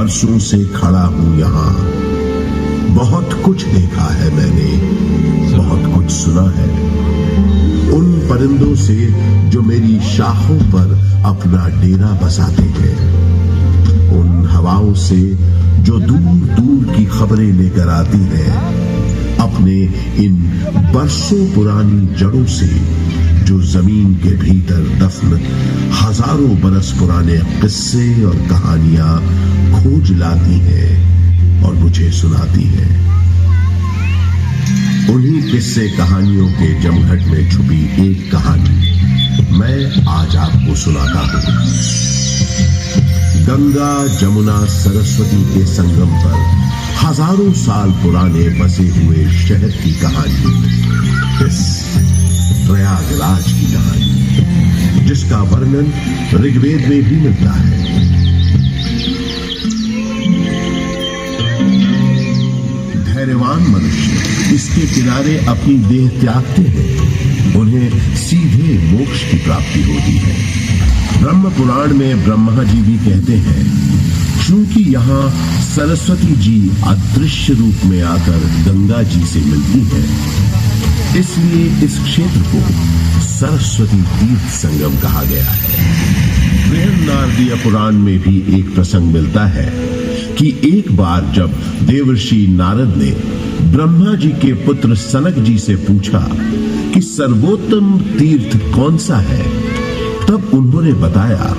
बरसों से खड़ा हूं यहाँ। बहुत कुछ देखा है मैंने, बहुत कुछ सुना है। उन परिंदों से जो मेरी शाखों पर अपना डेरा बसाते हैं, उन हवाओं से जो दूर दूर की खबरें लेकर आती है, अपने इन बरसों पुरानी जड़ों से जो जमीन के भीतर दफन हजारों बरस पुराने किस्से और कहानियां खोज लाती है और मुझे सुनाती है। उन्हीं किस्से कहानियों के जमघट में छुपी एक कहानी मैं आज आपको सुनाता हूं। गंगा जमुना सरस्वती के संगम पर हजारों साल पुराने बसे हुए शहर की कहानी, इस प्रयागराज की कहानी, जिसका वर्णन ऋग्वेद में भी मिलता है। धैर्यवान मनुष्य इसके किनारे अपनी देह त्यागते हैं, उन्हें सीधे मोक्ष की प्राप्ति होती है। ब्रह्म पुराण में ब्रह्मा जी भी कहते हैं, क्योंकि यहाँ सरस्वती जी अदृश्य रूप में आकर गंगा जी से मिलती है, इसलिए इस क्षेत्र को सरस्वती तीर्थ संगम कहा गया है। बृहन्नारदीय पुराण में भी एक प्रसंग मिलता है कि एक बार जब देवर्षि नारद ने ब्रह्मा जी के पुत्र सनक जी से पूछा कि सर्वोत्तम तीर्थ कौन सा है, तब उन्होंने बताया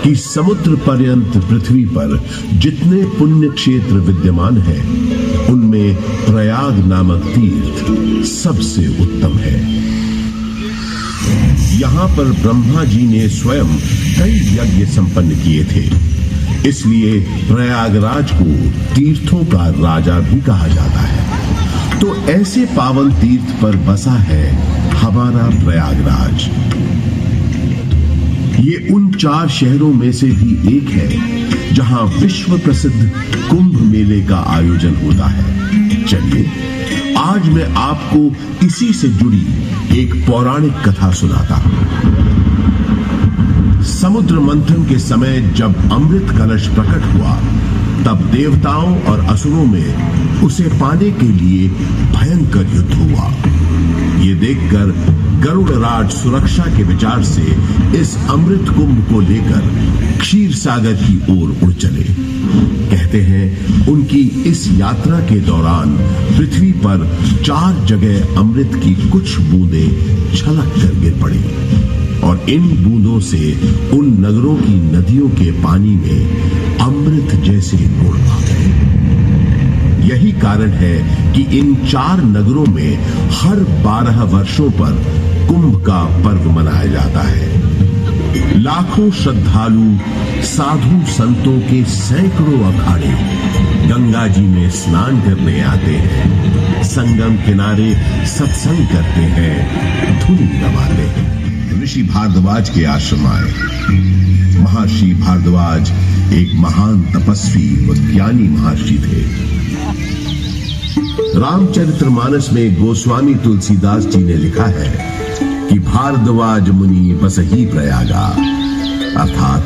कि समुद्र पर्यंत पृथ्वी पर जितने पुण्य क्षेत्र विद्यमान हैं, उनमें प्रयाग नामक तीर्थ सबसे उत्तम है। यहाँ पर ब्रह्मा जी ने स्वयं कई यज्ञ संपन्न किए थे, इसलिए प्रयागराज को तीर्थों का राजा भी कहा जाता है। तो ऐसे पावन तीर्थ पर बसा है हमारा प्रयागराज। ये उन 4 शहरों में से भी एक है जहां विश्व प्रसिद्ध कुंभ मेले का आयोजन होता है। चलिए आज मैं आपको इसी से जुड़ी एक पौराणिक कथा सुनाता हूं। समुद्र मंथन के समय जब अमृत कलश प्रकट हुआ, तब देवताओं और असुरों में उसे पाने के लिए भयंकर युद्ध हुआ। ये देखकर गरुड़राज सुरक्षा के विचार से इस अमृत कुंभ को लेकर क्षीर सागर की ओर उड़ चले। कहते हैं उनकी इस यात्रा के दौरान पृथ्वी पर 4 जगह अमृत की कुछ बूंदें छलक कर गिर पड़ी और इन बूंदों से उन नगरों की नदियों के पानी में अमृत जैसे गुण आ गए। यही कारण है कि इन 4 नगरों में हर 12 वर्षों पर कुंभ का पर्व मनाया जाता है। लाखों श्रद्धालु साधु संतों के सैकड़ों अखाड़े गंगा जी में स्नान करने आते हैं, संगम किनारे सत्संग करते हैं, धुन गवाते हैं। ऋषि भारद्वाज के आश्रम आए। महर्षि भारद्वाज एक महान तपस्वी व ज्ञानी महर्षि थे। रामचरितमानस में गोस्वामी तुलसीदास जी ने लिखा है कि भारद्वाज मुनि बसहि प्रयागा, अर्थात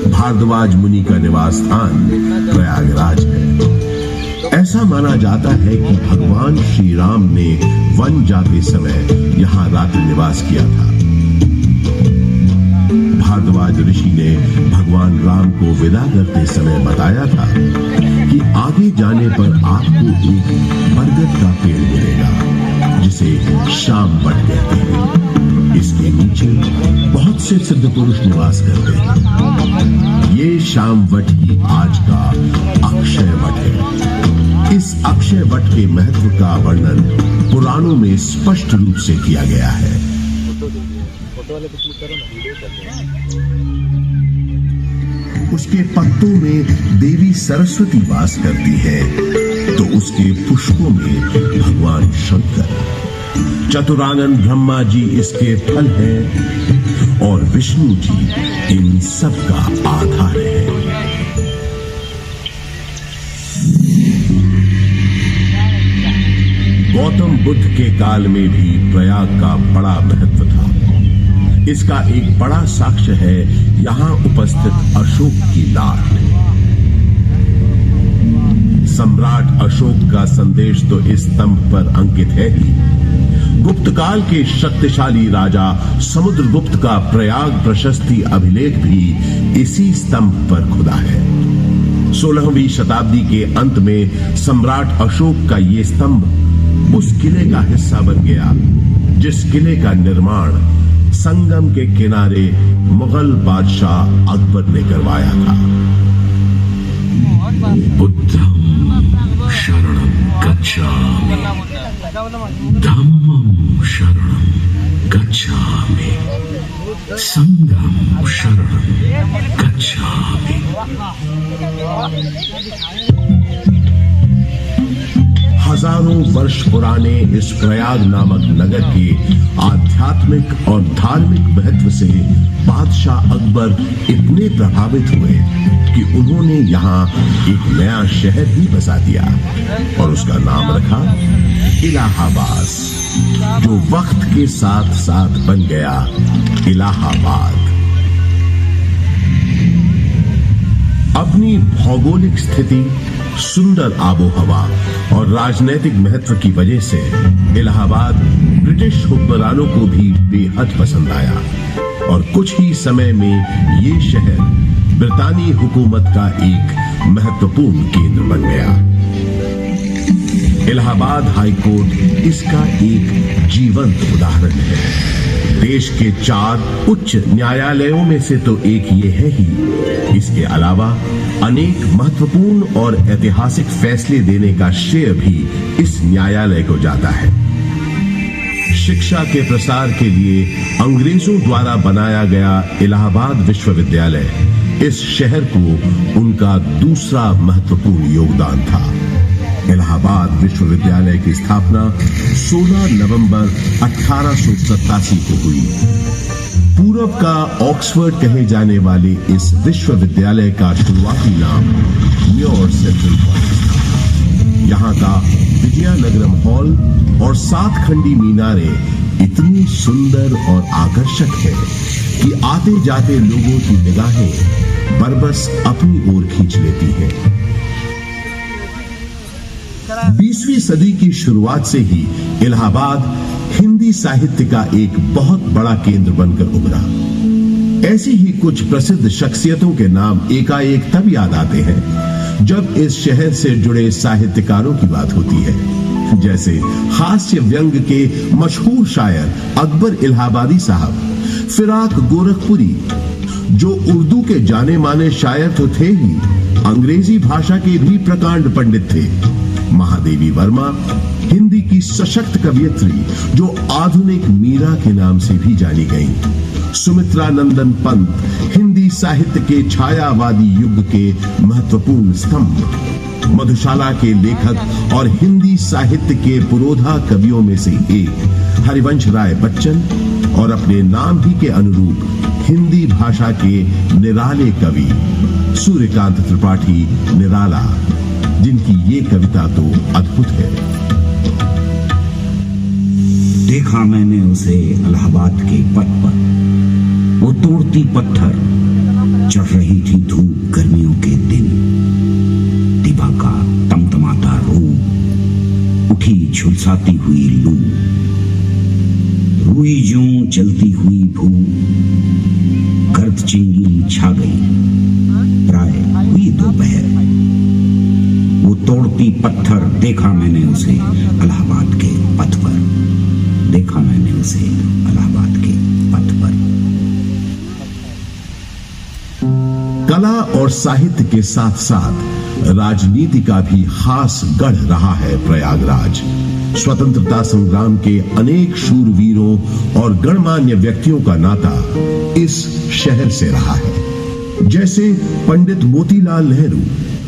भारद्वाज मुनि का निवास स्थान प्रयागराज है। ऐसा माना जाता है कि भगवान श्री राम ने वन जाते समय यहाँ रात्रि निवास किया था। भारद्वाज ऋषि ने भगवान राम को विदा करते समय बताया था कि आगे जाने पर आपको एक बरगद का पेड़ मिलेगा, जिसे श्याम वट कहते हैं। इसके नीचे बहुत से सिद्ध पुरुष निवास करते हैं। ये श्याम वट ही आज का अक्षय वट है। इस अक्षय वट के महत्व का वर्णन पुराणों में स्पष्ट रूप से किया गया है। उसके पत्तों में देवी सरस्वती वास करती है, तो उसके पुष्पों में भगवान शंकर, चतुरानन ब्रह्मा जी इसके फल हैं और विष्णु जी इन सब का आधार है। गौतम बुद्ध के काल में भी प्रयाग का बड़ा महत्व था। इसका एक बड़ा साक्ष्य है यहाँ उपस्थित अशोक की लाट। सम्राट अशोक का संदेश तो इस स्तंभ पर अंकित है ही। गुप्त काल के शक्तिशाली राजा समुद्रगुप्त का प्रयाग प्रशस्ति अभिलेख भी इसी स्तंभ पर खुदा है। 16वीं शताब्दी के अंत में सम्राट अशोक का ये स्तंभ उस किले का हिस्सा बन गया जिस किले का निर्माण संगम के किनारे मुगल बादशाह अकबर ने करवाया था। बुद्धं शरणं गच्छामि, धम्मं शरणं गच्छामि, संघं शरणं गच्छामि। हजारों वर्ष पुराने इस प्रयाग नामक नगर के आध्यात्मिक और धार्मिक महत्व से बादशाह अकबर इतने प्रभावित हुए कि उन्होंने यहाँ एक नया शहर ही बसा दिया और उसका नाम रखा इलाहाबाद, जो वक्त के साथ साथ बन गया इलाहाबाद। अपनी भौगोलिक स्थिति, सुंदर आबोहवा और राजनीतिक महत्व की वजह से इलाहाबाद ब्रिटिश हुक्मरानों को भी बेहद पसंद आया और कुछ ही समय में ये शहर ब्रितानी हुकूमत का एक महत्वपूर्ण केंद्र बन गया। इलाहाबाद हाई कोर्ट इसका एक जीवंत उदाहरण है। देश के 4 उच्च न्यायालयों में से तो एक ये है ही। इसके अलावा अनेक महत्वपूर्ण और ऐतिहासिक फैसले देने का श्रेय भी इस न्यायालय को जाता है। शिक्षा के प्रसार के लिए अंग्रेजों द्वारा बनाया गया इलाहाबाद विश्वविद्यालय इस शहर को उनका दूसरा महत्वपूर्ण योगदान था। इलाहाबाद विश्वविद्यालय की स्थापना 16 नवंबर 1887 को हुई। पूरब का ऑक्सफोर्ड कहे जाने वाले इस विश्वविद्यालय का शुरुआती नाम म्योर सेंट्रल कॉलेज था। यहाँ का विजयानगरम हॉल और 7 खंडी मीनारें इतनी सुंदर और आकर्षक है कि आते जाते लोगों की निगाहें बरबस अपनी ओर खींच लेती हैं। 20वीं सदी की शुरुआत से ही इलाहाबाद हिंदी साहित्य का एक बहुत बड़ा केंद्र बनकर उभरा। ऐसी ही कुछ प्रसिद्ध शख्सियतों के नाम एकाएक तब याद आते हैं जब इस शहर से जुड़े साहित्यकारों की बात होती है। जैसे हास्य व्यंग के मशहूर शायर अकबर इलाहाबादी साहब, फिराक गोरखपुरी जो उर्दू के जाने माने शायर तो थे ही, अंग्रेजी भाषा के भी प्रकांड पंडित थे, महादेवी वर्मा हिंदी की सशक्त कवियत्री जो आधुनिक मीरा के नाम से भी जानी गई, सुमित्रा नंदन पंत हिंदी साहित्य के छायावादी युग के महत्वपूर्ण स्तंभ, मधुशाला के लेखक और हिंदी साहित्य के पुरोधा कवियों में से एक हरिवंश राय बच्चन और अपने नाम ही के अनुरूप हिंदी भाषा के निराले कवि सूर्यकांत त्रिपाठी निराला, जिनकी ये कविता तो अद्भुत है। देखा मैंने उसे इलाहाबाद के पथ पर, वो तोड़ती पत्थर, चढ़ रही थी धूप गर्मियों के दिन, दिभा का तमतमाता रूप, उठी झुलसाती हुई लू, रुई जूं जलती हुई भू, गर्द चिंगी छा गई, प्राय हुई दोपहर, वो तोड़ती पत्थर। देखा मैंने उसे इलाहाबाद के पथ पर, देखा मैंने उसे इलाहाबाद के पथ पर। कला और साहित्य के साथ साथ राजनीति का भी खास गढ़ रहा है प्रयागराज। स्वतंत्रता संग्राम के अनेक शूरवीरों और गणमान्य व्यक्तियों का नाता इस शहर से रहा है, जैसे पंडित मोतीलाल नेहरू,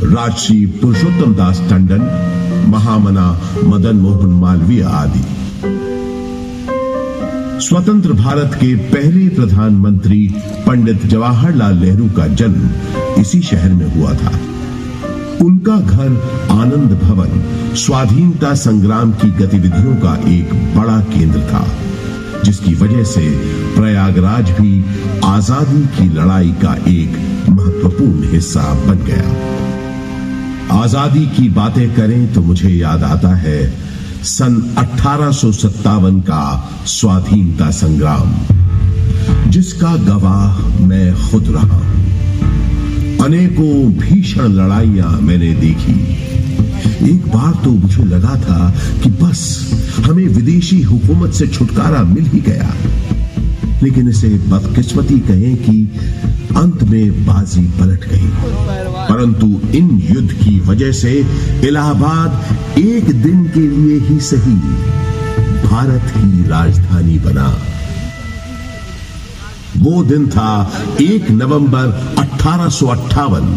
राजश्री पुरुषोत्तम दास टंडन, महामना मदन मोहन मालवीय आदि। स्वतंत्र भारत के पहले प्रधानमंत्री पंडित जवाहरलाल नेहरू का जन्म इसी शहर में हुआ था। उनका घर आनंद भवन स्वाधीनता संग्राम की गतिविधियों का एक बड़ा केंद्र था, जिसकी वजह से प्रयागराज भी आजादी की लड़ाई का एक महत्वपूर्ण हिस्सा बन गया। आजादी की बातें करें तो मुझे याद आता है सन 1857 का स्वाधीनता संग्राम, जिसका गवाह मैं खुद रहा। अनेकों भीषण लड़ाइयां मैंने देखी। एक बार तो मुझे लगा था कि बस हमें विदेशी हुकूमत से छुटकारा मिल ही गया, लेकिन इसे बदकिस्मती कहें कि अंत में बाजी पलट गई। परंतु इन युद्ध की वजह से इलाहाबाद एक दिन के लिए ही सही भारत की राजधानी बना। वो दिन था 1 नवंबर 1858।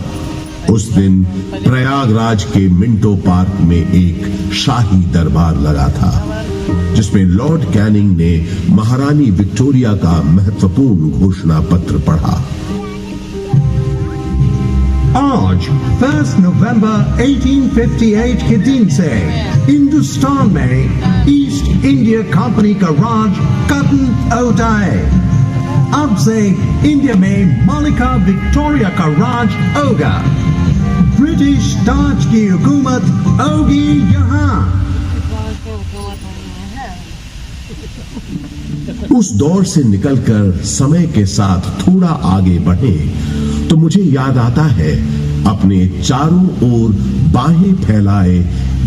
उस दिन प्रयागराज के मिंटो पार्क में एक शाही दरबार लगा था, जिसमें लॉर्ड कैनिंग ने महारानी विक्टोरिया का महत्वपूर्ण घोषणा पत्र पढ़ा। आज 1 नवंबर 1858 के दिन से हिंदुस्तान में ईस्ट इंडिया कंपनी का राज खत्म होता है। अब से इंडिया में मलिका विक्टोरिया का राज होगा। ब्रिटिश ताज की हुकूमत होगी यहाँ। उस दौर से निकलकर समय के साथ थोड़ा आगे बढ़े तो मुझे याद आता है अपने चारों ओर बाहें फैलाए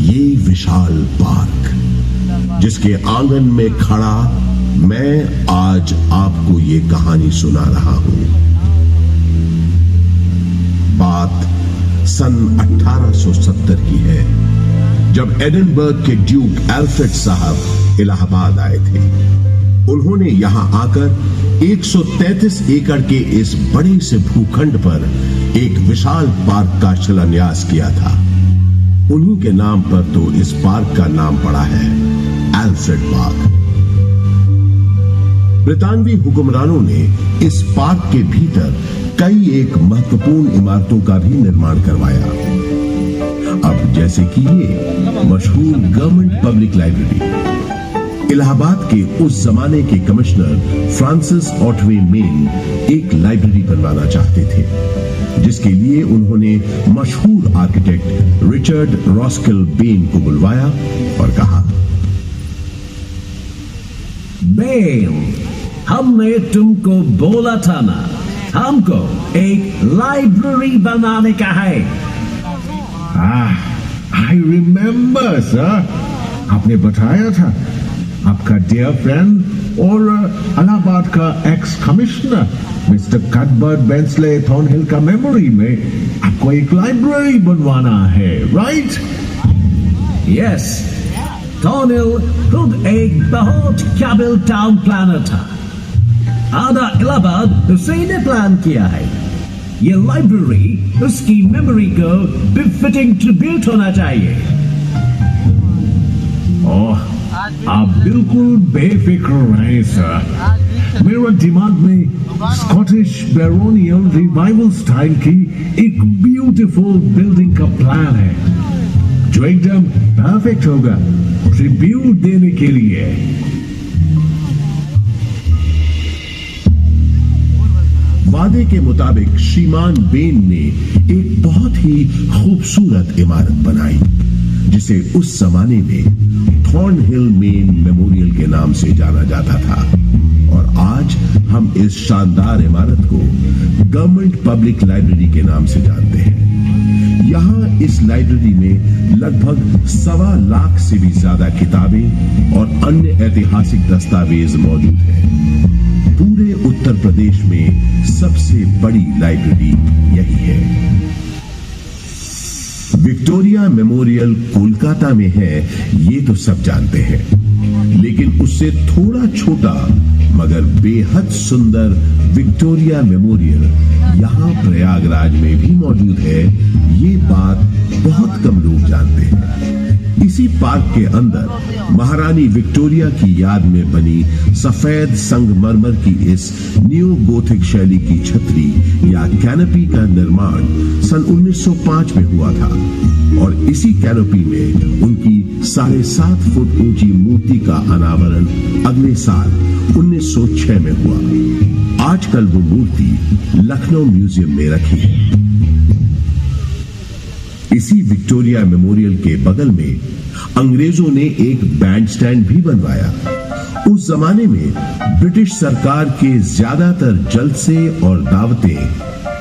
ये विशाल पार्क, जिसके आंगन में खड़ा मैं आज आपको ये कहानी सुना रहा हूं। बात सन 1870 की है, जब एडिनबर्ग के ड्यूक एल्फ्रेड साहब इलाहाबाद आए थे। उन्होंने यहां आकर 133 एकड़ के इस बड़े से भूखंड पर एक विशाल पार्क का शिलान्यास किया था। उन्हीं के नाम पर तो इस पार्क का नाम पड़ा है एल्फ्रेड पार्क। ब्रितानवी हुक्मरानों ने इस पार्क के भीतर कई एक महत्वपूर्ण इमारतों का भी निर्माण करवाया। अब जैसे कि ये मशहूर गवर्नमेंट पब्लिक लाइब्रेरी। इलाहाबाद के उस जमाने के कमिश्नर फ्रांसिस ऑटवे मेन एक लाइब्रेरी बनवाना चाहते थे, जिसके लिए उन्होंने मशहूर आर्किटेक्ट रिचर्ड रॉस्किल बेन को बुलवाया और कहा, बेन, हमने तुमको बोला था ना, हमको एक लाइब्रेरी बनाने का है। आई रिमेम्बर सर, आपने बताया था आपका डियर फ्रेंड और इलाहाबाद का एक्स कमिश्नर मिस्टर कटबर्ट बेंसले थॉर्नहिल का मेमोरी में आपको एक लाइब्रेरी बनवाना है, राइट? यस, थॉर्नहिल खुद एक बहुत काबिल टाउन प्लानर था। आधा इलाहाबाद उसी ने प्लान किया है। ये लाइब्रेरी उसकी मेमोरी को बिफिटिंग ट्रिब्यूट होना चाहिए। ओह, आप बिल्कुल बेफिक्र रहें सर। मेरे दिमाग में स्कॉटिश बैरोनियल रिवाइवल स्टाइल की एक ब्यूटीफुल बिल्डिंग का प्लान है, जो एकदम परफेक्ट होगा ट्रिब्यूट देने के लिए। वादे के मुताबिक श्रीमान बेन ने एक बहुत ही खूबसूरत इमारत बनाई, जिसे उस जमाने में थॉर्नहिल मेन मेमोरियल के नाम से जाना जाता था। और आज हम इस शानदार इमारत को गवर्नमेंट पब्लिक लाइब्रेरी के नाम से जानते हैं। यहाँ इस लाइब्रेरी में लगभग 1.25 लाख से भी ज्यादा किताबें और अन्य ऐतिहासिक दस्तावेज मौजूद हैं। पूरे उत्तर प्रदेश में सबसे बड़ी लाइब्रेरी यही है। विक्टोरिया मेमोरियल कोलकाता में है, ये तो सब जानते हैं, लेकिन उससे थोड़ा छोटा मगर बेहद सुंदर विक्टोरिया मेमोरियल यहाँ प्रयागराज में भी मौजूद है। ये बात बहुत कम लोग जानते हैं। इसी पार्क के अंदर महारानी विक्टोरिया की याद में बनी सफेद संगमरमर की इस न्यू गोथिक शैली की छतरी या कैनोपी का निर्माण सन 1905 में हुआ था, और इसी कैनोपी में उनकी 7.5 फुट ऊंची मूर्ति का अनावरण अगले साल 1906 में हुआ। आजकल वो मूर्ति लखनऊ म्यूजियम में रखी है। इसी विक्टोरिया मेमोरियल के बगल में अंग्रेजों ने एक बैंड स्टैंड भी बनवाया। उस जमाने में ब्रिटिश सरकार के ज्यादातर जलसे और दावतें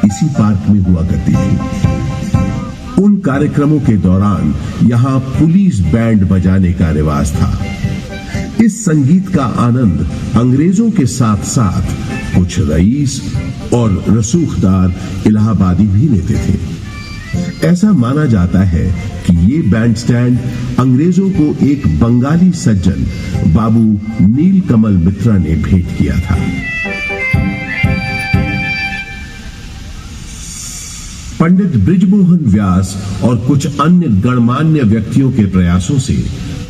इसी पार्क में हुआ करती थी। उन कार्यक्रमों के दौरान यहां पुलिस बैंड बजाने का रिवाज था। इस संगीत का आनंद अंग्रेजों के साथ साथ कुछ रईस और रसूखदार इलाहाबादी भी लेते थे। ऐसा माना जाता है कि ये बैंड स्टैंड अंग्रेजों को एक बंगाली सज्जन बाबू नीलकमल मित्रा ने भेंट किया था। पंडित बृजमोहन व्यास और कुछ अन्य गणमान्य व्यक्तियों के प्रयासों से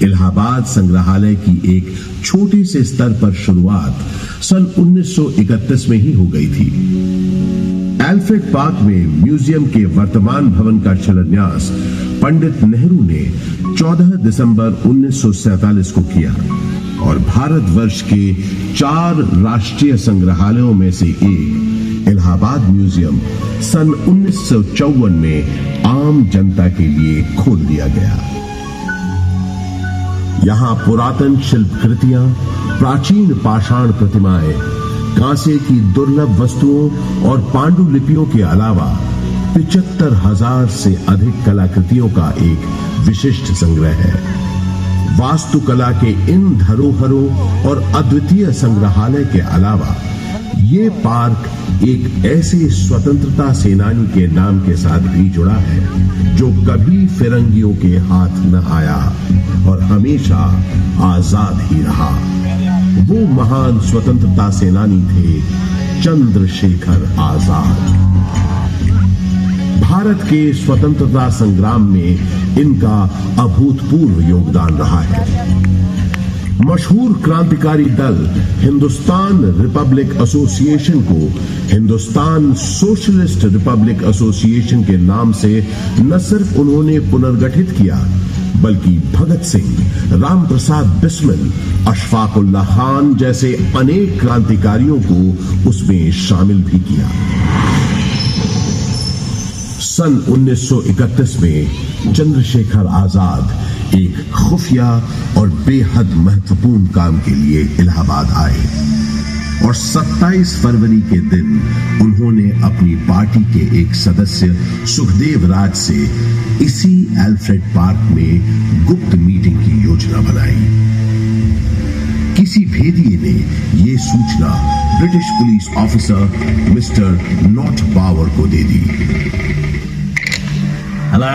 इलाहाबाद संग्रहालय की एक छोटे से स्तर पर शुरुआत सन 1931 में ही हो गई थी। एल्फ्रेड पार्क में म्यूजियम के वर्तमान भवन का शिलान्यास पंडित नेहरू ने 14 दिसंबर 1947 को किया और भारतवर्ष के 4 राष्ट्रीय संग्रहालयों में से एक इलाहाबाद म्यूजियम सन 1954 में आम जनता के लिए खोल दिया गया। यहां पुरातन शिल्पकृतियां, प्राचीन पाषाण प्रतिमाएं, कांसे की दुर्लभ वस्तुओं और पांडुलिपियों के अलावा 75,000 से अधिक कलाकृतियों का एक विशिष्ट संग्रह है। वास्तुकला के इन धरोहरों और अद्वितीय संग्रहालय के अलावा ये पार्क एक ऐसे स्वतंत्रता सेनानी के नाम के साथ भी जुड़ा है जो कभी फिरंगियों के हाथ न आया और हमेशा आजाद ही रहा। वो महान स्वतंत्रता सेनानी थे चंद्रशेखर आजाद। भारत के स्वतंत्रता संग्राम में इनका अभूतपूर्व योगदान रहा है। मशहूर क्रांतिकारी दल हिंदुस्तान रिपब्लिक एसोसिएशन को हिंदुस्तान सोशलिस्ट रिपब्लिक एसोसिएशन के नाम से न सिर्फ उन्होंने पुनर्गठित किया बल्कि भगत सिंह, राम प्रसाद बिस्मिल, अशफाक उल्लाह खान जैसे अनेक क्रांतिकारियों को उसमें शामिल भी किया। सन 1931 में चंद्रशेखर आजाद एक खुफिया और बेहद महत्वपूर्ण काम के लिए इलाहाबाद आए और 27 फरवरी के दिन उन्होंने अपनी पार्टी के एक सदस्य सुखदेव राज से इसी एल्फ्रेड पार्क में गुप्त मीटिंग की योजना बनाई। किसी भेदिए ने यह सूचना British police officer mister Nott Bower को दे दी। Hello,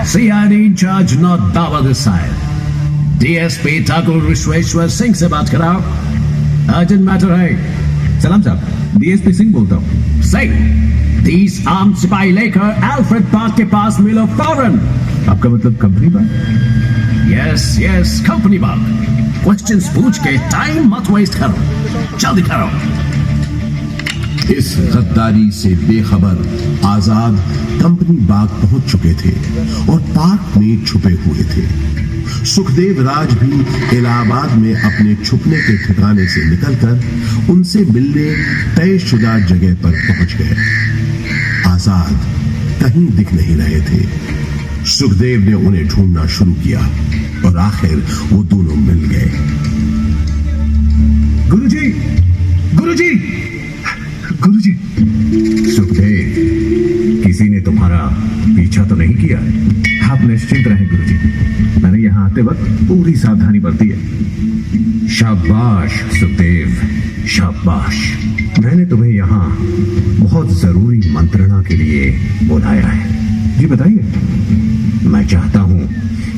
CID in charge Nott Bower this side. DSP Thakur Vishweshwar Singh से बात कराओ, अर्जेंट मैटर है। सलाम साहब, DSP सिंह बोलता हूँ। सही, 30 आर्म सिपाही लेकर एल्फ्रेड पार्क के पास मिलो फौरन। आपका मतलब कंपनी बाग? यस, कंपनी बाग। क्वेश्चंस पूछ के टाइम मत वेस्ट करो, जल्दी करो। इस गद्दारी से बेखबर आजाद कंपनी बाग पहुंच चुके थे और पार्क में छुपे हुए थे। सुखदेव राज भी इलाहाबाद में अपने छुपने के ठिकाने से निकलकर उनसे मिलने तयशुदा जगह पर पहुंच गए। आजाद कहीं दिख नहीं रहे थे। सुखदेव ने उन्हें ढूंढना शुरू किया और आखिर वो दोनों मिल गए। गुरुजी, सुखदेव, किसी ने तुम्हारा पीछा तो नहीं किया? आप निश्चिंत रहें गुरुजी, मैंने यहाँ आते वक्त पूरी सावधानी बरती है। शाबाश सुखदेव, शाबाश। मैंने तुम्हें यहाँ बहुत जरूरी मंत्रणा के लिए बुलाया है। जी बताइए। मैं चाहता हूँ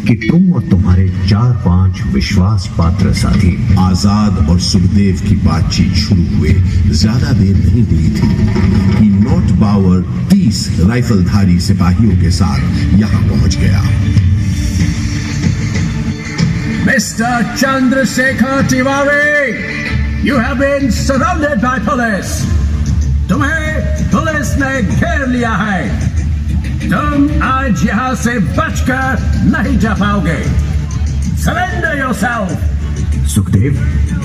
कि तुम और तुम्हारे 4-5 विश्वास पात्र साथी। आजाद और सुखदेव की बातचीत शुरू हुए ज्यादा देर नहीं हुई थी कि नॉट बावर 30 राइफलधारी सिपाहियों के साथ यहां पहुंच गया। Mister Chandrashekhar Tiwari, you have been surrounded by police. तुम्हें पुलिस ने घेर लिया है। तुम आज यहां से बचकर नहीं जा पाओगे। Surrender yourself. सुखदेव,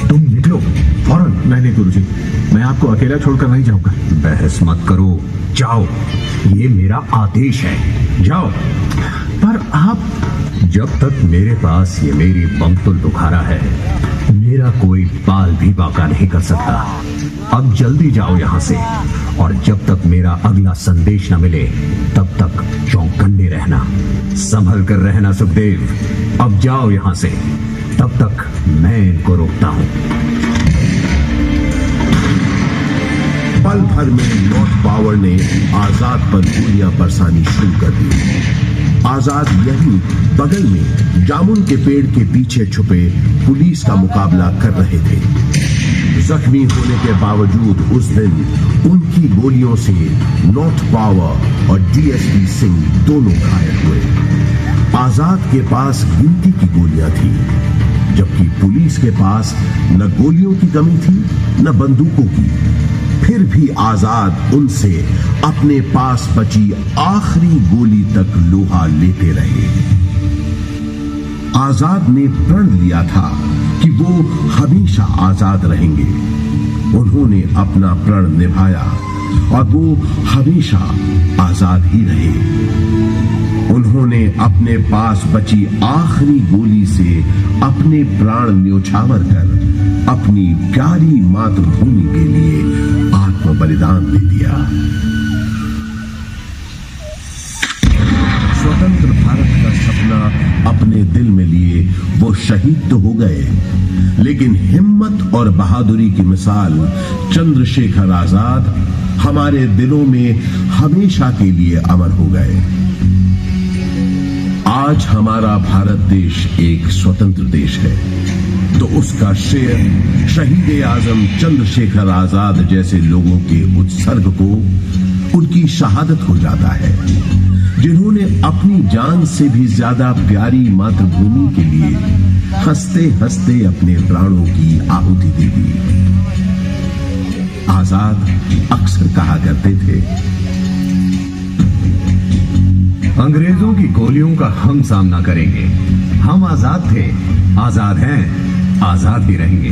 तुम निकलो फौरन। नहीं गुरुजी, मैं आपको अकेला छोड़कर नहीं जाऊंगा। बहस मत करो, जाओ। ये मेरा आदेश है। जाओ। पर आप, जब तक मेरे पास ये मेरी बमतुल बुखारा है, मेरा कोई बाल भी बाका नहीं कर सकता। अब जल्दी जाओ यहां से, और जब तक मेरा अगला संदेश न मिले तब तक चौकन्ने रहना, संभल कर रहना सुखदेव। अब जाओ यहां से, तब तक मैं इनको रोकता हूं। पल भर में नॉर्थ पावर ने आजाद पर गोलियां बरसानी शुरू कर दी। आजाद यहीं बगल में जामुन के पेड़ के पीछे छुपे पुलिस का मुकाबला कर रहे थे। जख्मी होने के बावजूद उस दिन उनकी गोलियों से नॉर्थ पावर और डीएसपी सिंह दोनों घायल हुए। आजाद के पास गिनती की गोलियां थी, जबकि पुलिस के पास न गोलियों की कमी थी न बंदूकों की। फिर भी आजाद उनसे अपने पास बची आखिरी गोली तक लोहा लेते रहे। आजाद ने प्रण लिया था कि वो हमेशा आजाद रहेंगे। उन्होंने अपना प्रण निभाया और वो हमेशा आजाद ही रहे। उन्होंने अपने पास बची आखिरी गोली से अपने प्राण न्योछावर कर अपनी प्यारी मातृभूमि के लिए आत्म बलिदान दे दिया। स्वतंत्र भारत का सपना अपने दिल में लिए वो शहीद तो हो गए, लेकिन हिम्मत और बहादुरी की मिसाल चंद्रशेखर आजाद हमारे दिलों में हमेशा के लिए अमर हो गए। आज हमारा भारत देश एक स्वतंत्र देश है, तो उसका श्रेय शहीद आजम चंद्रशेखर आजाद जैसे लोगों के उत्सर्ग को, उनकी शहादत हो जाता है, जिन्होंने अपनी जान से भी ज्यादा प्यारी मातृभूमि के लिए हंसते हंसते अपने प्राणों की आहुति दे दी। आजाद अक्सर कहा करते थे, अंग्रेजों की गोलियों का हम सामना करेंगे। हम आजाद थे, आजाद हैं, आजाद ही रहेंगे।